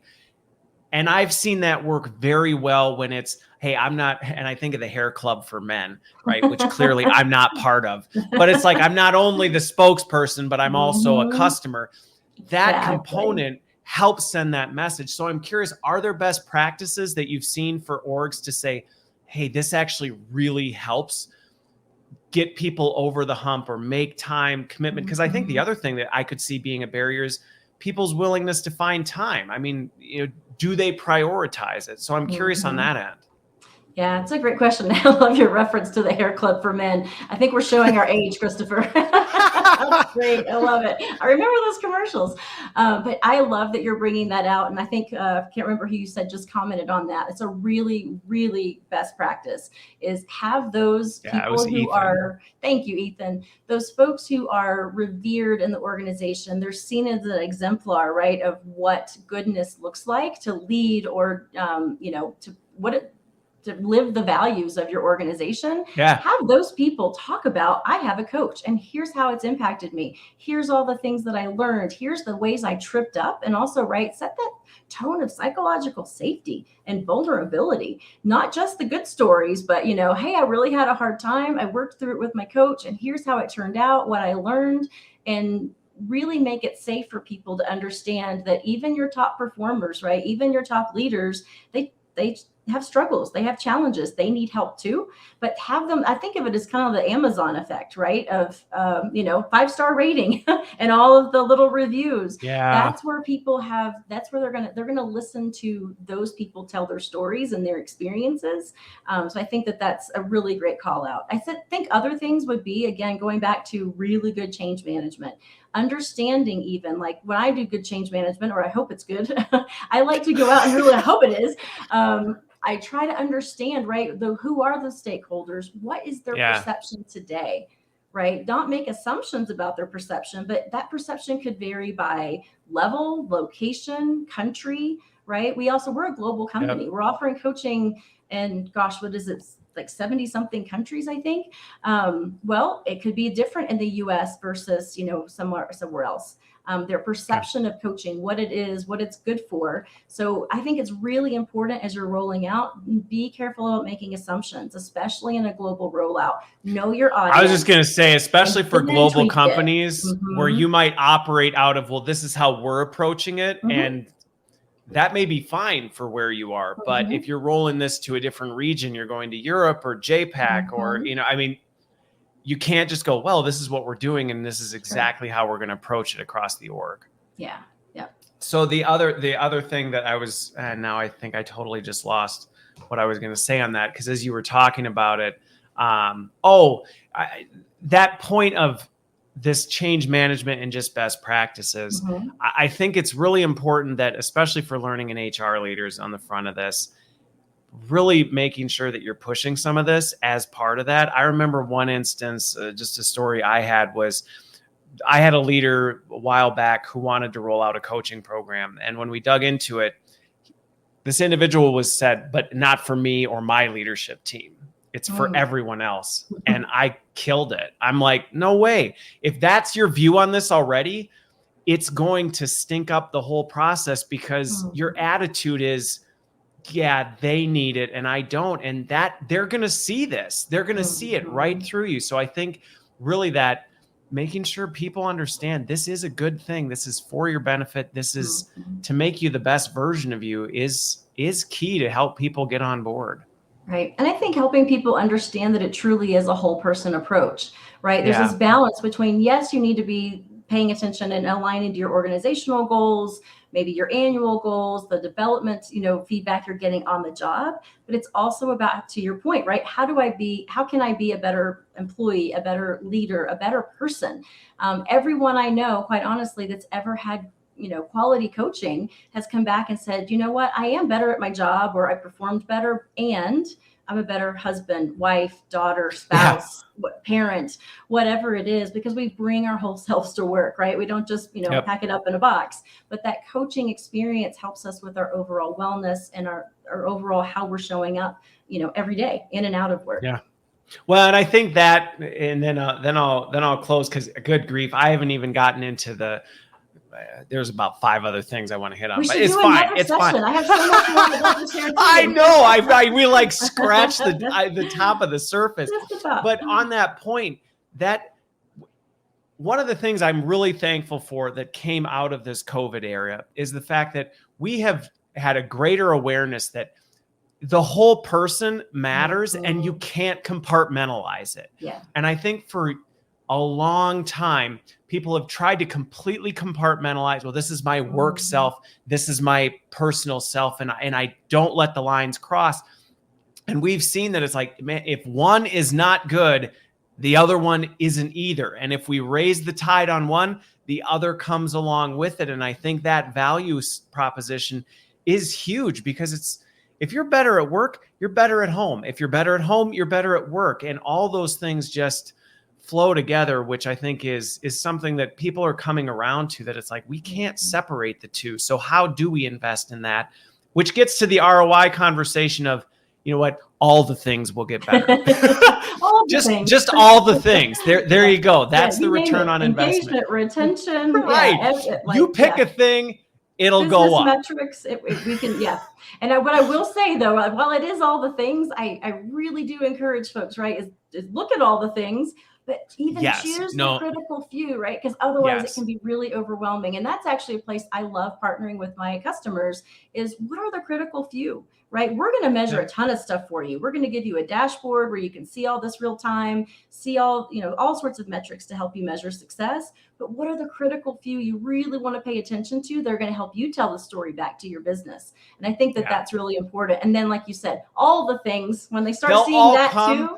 And I've seen that work very well when it's, hey, I'm not, and I think of the hair club for men, right? Which clearly I'm not part of, but it's like, I'm not only the spokesperson, but I'm also a customer. That component helps send that message. So I'm curious, are there best practices that you've seen for orgs to say, hey, this actually really helps get people over the hump or make time commitment? Because I think the other thing that I could see being a barrier is people's willingness to find time. I mean, do they prioritize it? So I'm curious on that end. Yeah, it's a great question. I love your reference to the hair club for men. I think we're showing our age, Christopher. That's great. I love it. I remember those commercials. But I love that you're bringing that out. And I think, I can't remember who you said just commented on that. It's a really, really best practice is have those people who are, thank you, Ethan, those folks who are revered in the organization. They're seen as an exemplar, right, of what goodness looks like to lead or, to live the values of your organization. Have those people talk about, I have a coach and here's how it's impacted me. Here's all the things that I learned. Here's the ways I tripped up. And also, right, set that tone of psychological safety and vulnerability, not just the good stories, but, hey, I really had a hard time. I worked through it with my coach and here's how it turned out, what I learned, and really make it safe for people to understand that even your top performers, right, even your top leaders, they have struggles, they have challenges, they need help too, but have them, I think of it as kind of the Amazon effect, right? Of, 5-star rating and all of the little reviews. Yeah. That's where people have, that's where they're going to listen to those people tell their stories and their experiences. So I think that that's a really great call out. Think other things would be, again, going back to really good change management, understanding, even like when I do good change management, or I hope it's good, I like to go out and really hope it is. I try to understand, right, who are the stakeholders? What is their perception today, right? Don't make assumptions about their perception, but that perception could vary by level, location, country, right? We're a global company. We're offering coaching in, gosh, what is it? Like 70 something countries, I think. Well, it could be different in the US versus, somewhere else. Their perception of coaching, what it is, what it's good for. So I think it's really important as you're rolling out, be careful about making assumptions, especially in a global rollout. Know your audience. I was just going to say, especially for global companies where you might operate out of, well, this is how we're approaching it. And that may be fine for where you are. But if you're rolling this to a different region, you're going to Europe or JPAC or, you can't just go, well, this is what we're doing, and this is exactly how we're going to approach it across the org. Yeah. So the other thing that I was, and now I think I totally just lost what I was going to say on that, because as you were talking about it, that point of this change management and just best practices, I think it's really important that, especially for learning and HR leaders on the front of this, really making sure that you're pushing some of this as part of that. I remember one instance, just a story I had was, I had a leader a while back who wanted to roll out a coaching program. And when we dug into it, this individual was said, but not for me or my leadership team. It's for everyone else. And I killed it. I'm like, no way. If that's your view on this already, it's going to stink up the whole process, because your attitude is, yeah, they need it and I don't. And that they're going to see this. They're going to see it right through you. So I think really that making sure people understand this is a good thing. This is for your benefit. This is to make you the best version of you is key to help people get on board. Right. And I think helping people understand that it truly is a whole person approach, right? There's this balance between, yes, you need to be paying attention and aligning to your organizational goals, maybe your annual goals, the development, feedback you're getting on the job, but it's also about, to your point, right? How can I be a better employee, a better leader, a better person? Everyone I know, quite honestly, that's ever had quality coaching has come back and said, you know what, I am better at my job, or I performed better, and I'm a better husband, wife, daughter, spouse, parent, whatever it is, because we bring our whole selves to work, right? We don't just, pack it up in a box, but that coaching experience helps us with our overall wellness and our overall how we're showing up, every day in and out of work. Yeah. Well, and I think that, and then I'll close, because good grief, I haven't even gotten into there's about 5 other things I want to hit on, but it's fine. It's fine. I have so much more I'd love to share too. I know. We like scratch the top of the surface. But on that point, that one of the things I'm really thankful for that came out of this COVID era is the fact that we have had a greater awareness that the whole person matters and you can't compartmentalize it. Yeah. And I think for a long time, people have tried to completely compartmentalize. Well, this is my work self. This is my personal self. And I don't let the lines cross. And we've seen that it's like, man, if one is not good, the other one isn't either. And if we raise the tide on one, the other comes along with it. And I think that value proposition is huge, because if you're better at work, you're better at home. If you're better at home, you're better at work. And all those things just flow together, which I think is something that people are coming around to, that it's like, we can't separate the two. So how do we invest in that? Which gets to the ROI conversation of, you know what, all the things will get better. just all the things. There you go. That's the return on investment. Engagement, retention. Right. You pick a thing, it'll go up. Metrics, we can, And what I will say though, while it is all the things, I really do encourage folks, right, is look at all the things, but even choose the critical few, right? Because otherwise it can be really overwhelming. And that's actually a place I love partnering with my customers, is what are the critical few, right? We're going to measure a ton of stuff for you. We're going to give you a dashboard where you can see all this real time, see all, all sorts of metrics to help you measure success. But what are the critical few you really want to pay attention to? They're going to help you tell the story back to your business. And I think that that's really important. And then, like you said, all the things, when they start seeing that too.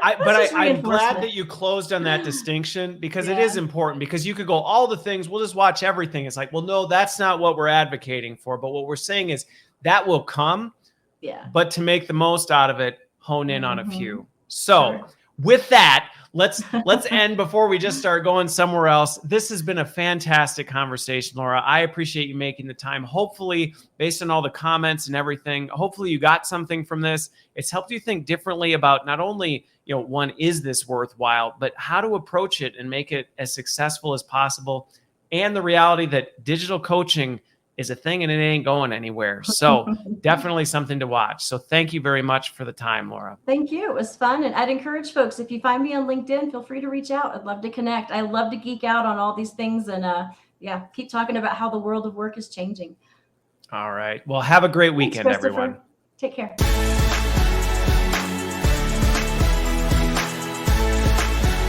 I'm glad that you closed on that distinction, because it is important, because you could go all the things, we'll just watch everything. It's like, well, no, that's not what we're advocating for. But what we're saying is that will come, but to make the most out of it, hone in on a few. So with that, let's end before we just start going somewhere else. This has been a fantastic conversation, Laura. I appreciate you making the time. Hopefully, based on all the comments and everything, hopefully you got something from this. It's helped you think differently about not only, one, is this worthwhile, but how to approach it and make it as successful as possible. And the reality that digital coaching is a thing and it ain't going anywhere. So definitely something to watch. So thank you very much for the time, Laura. Thank you. It was fun. And I'd encourage folks, if you find me on LinkedIn, feel free to reach out. I'd love to connect. I love to geek out on all these things and keep talking about how the world of work is changing. All right. Well, have a great weekend, everyone. Take care.